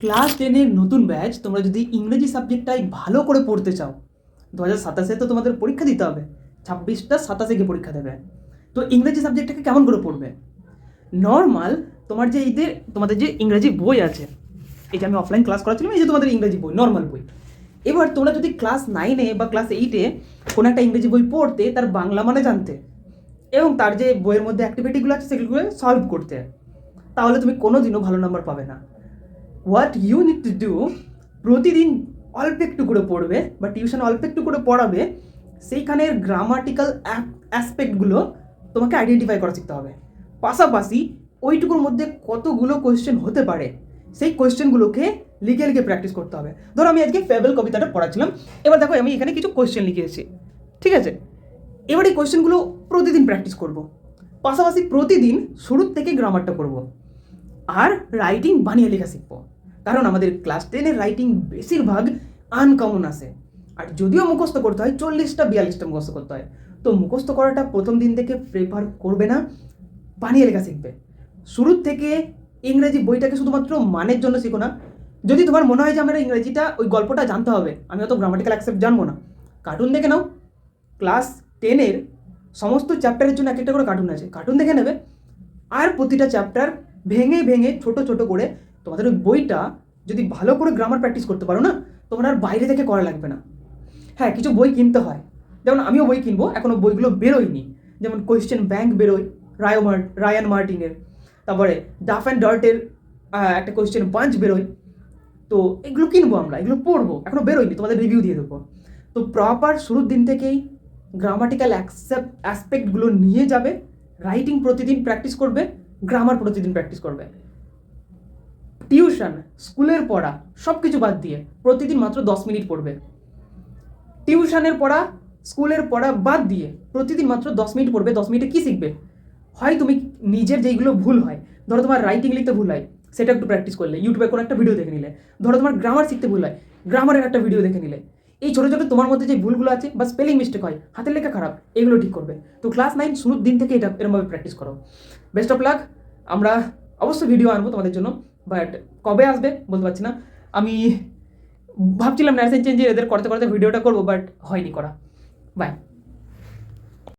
Class 10-এর নতুন batch, তোমরা যদি ইংরেজি সাবজেক্টটাই ভালো করে পড়তে চাও, 2027-এ তো তোমাদের পরীক্ষা দিতে হবে, 26টা 27-এ গিয়ে পরীক্ষা দেবে। তো ইংরেজি সাবজেক্টটাকে কেমন করে পড়বে? নর্মাল তোমাদের যে ইংরেজি বই আছে, এই যে আমি অফলাইন ক্লাস করাচ্ছিলাম, এই যে তোমাদের ইংরেজি বই, নর্মাল বই। এবার তোমরা যদি ক্লাস 9-এ বা ক্লাস 8-এ কোনো একটা ইংরেজি বই পড়তে, তার বাংলা মানে জানতে এবং তার যে বইয়ের মধ্যে অ্যাক্টিভিটিগুলো আছে সেগুলো সলভ করতে, তাহলে তুমি কোনোদিনও ভালো নাম্বার পাবে না। What you need to do, প্রতিদিন অল্প একটু করে পড়বে বা টিউশন অল্প একটু করে পড়াবে, সেইখানের গ্রামাটিক্যাল অ্যাসপেক্টগুলো তোমাকে আইডেন্টিফাই করা শিখতে হবে। পাশাপাশি ওইটুকুর মধ্যে কতগুলো কোয়েশ্চেন হতে পারে সেই কোয়েশ্চেনগুলোকে লিখে লিখে প্র্যাকটিস করতে হবে। ধরো আমি আজকে ফেবেল কবিতাটা পড়াচ্ছিলাম, এবার দেখো আমি এখানে কিছু কোয়েশ্চেন লিখেছি, ঠিক আছে? এবার এই কোয়েশ্চেনগুলো প্রতিদিন প্র্যাকটিস করব, পাশাপাশি প্রতিদিন শুরুর থেকে গ্রামারটা করব, আর রাইটিং বানিয়ে লেখা শিখবো। কারণ আমাদের ক্লাস 10-এর রাইটিং বেশিরভাগ আনকমন আসে, আর যদিও মুখস্থ করতে হয় 40টা 42টা মুখস্থ করতে হয়, তো মুখস্থ করাটা প্রথম দিন থেকে প্রেফার করবে না, বানিয়ে লেখা শিখবে। শুরুর থেকে ইংরেজি বইটাকে শুধুমাত্র মানের জন্য শিখো না। যদি তোমার মনে হয় যে আমার ইংরেজিটা ওই গল্পটা জানতে হবে, আমি অত গ্রামাটিক্যাল অ্যাকসেপ্ট জানবো না, কার্টুন দেখে নাও। ক্লাস 10-এর সমস্ত চ্যাপ্টারের জন্য এক একটা করে কার্টুন আছে, কার্টুন দেখে নেবে। আর প্রতিটা চ্যাপ্টার ভেঙে ভেঙে ছোট ছোট করে তোমাদের ওই বইটা যদি ভালো করে গ্রামার প্র্যাকটিস করতে পারো না, তোমার আর বাইরে থেকে করা লাগবে না। হ্যাঁ, কিছু বই কিনতে হয়, যেমন আমিও বই কিনবো, এখনও বইগুলো বেরোয়নি। যেমন কোয়েশ্চেন ব্যাংক বেরোয় রায়ান মার্টিনের, তারপরে ডাফ অ্যান্ড ডার্টের একটা কোয়েশ্চেন বাঞ্চ বেরোয়। তো এগুলো কিনবো, আমরা এগুলো পড়বো, এখনও বেরোয়নি, তোমাদের রিভিউ দিয়ে দেবো। তো প্রপার শুরুর দিন থেকেই গ্রামাটিক্যাল অ্যাসপেক্টগুলো নিয়ে যাবে, রাইটিং প্রতিদিন প্র্যাকটিস করবে, গ্রামার প্রতিদিন প্র্যাকটিস করবে। টিউশন, স্কুলের পড়া সব কিছু বাদ দিয়ে প্রতিদিন মাত্র 10 মিনিট পড়বে। টিউশনের পড়া, স্কুলের পড়া বাদ দিয়ে প্রতিদিন মাত্র 10 মিনিট পড়বে। 10 মিনিটে কী শিখবে? হয় তুমি নিজের যেইগুলো ভুল হয়, ধরো তোমার রাইটিং লিখতে ভুল হয়, সেটা একটু প্র্যাকটিস করলে, ইউটিউবে কোনো একটা ভিডিও দেখে নিলে। ধরো তোমার গ্রামার শিখতে ভুল হয়, গ্রামারের একটা ভিডিও দেখে নিলে। এই ছোটো ছোটো তোমার মধ্যে যে ভুলগুলো আছে বা স্পেলিং মিস্টেক হয়, হাতের লেখা খারাপ, এগুলো ঠিক করবে। তো ক্লাস 9 শুরুর দিন থেকে এটা এরমভাবে প্র্যাকটিস করো। Best of luck. আমরা অবশ্যই ভিডিও আনবো তোমাদের জন্য, বাট কবে আসবে বলতে পারছি না। আমি ভাবছিলাম ন্যাশনাল চেঞ্জের এদের করতে করতে ভিডিওটা করবো, বাট হয়নি করা। বাই।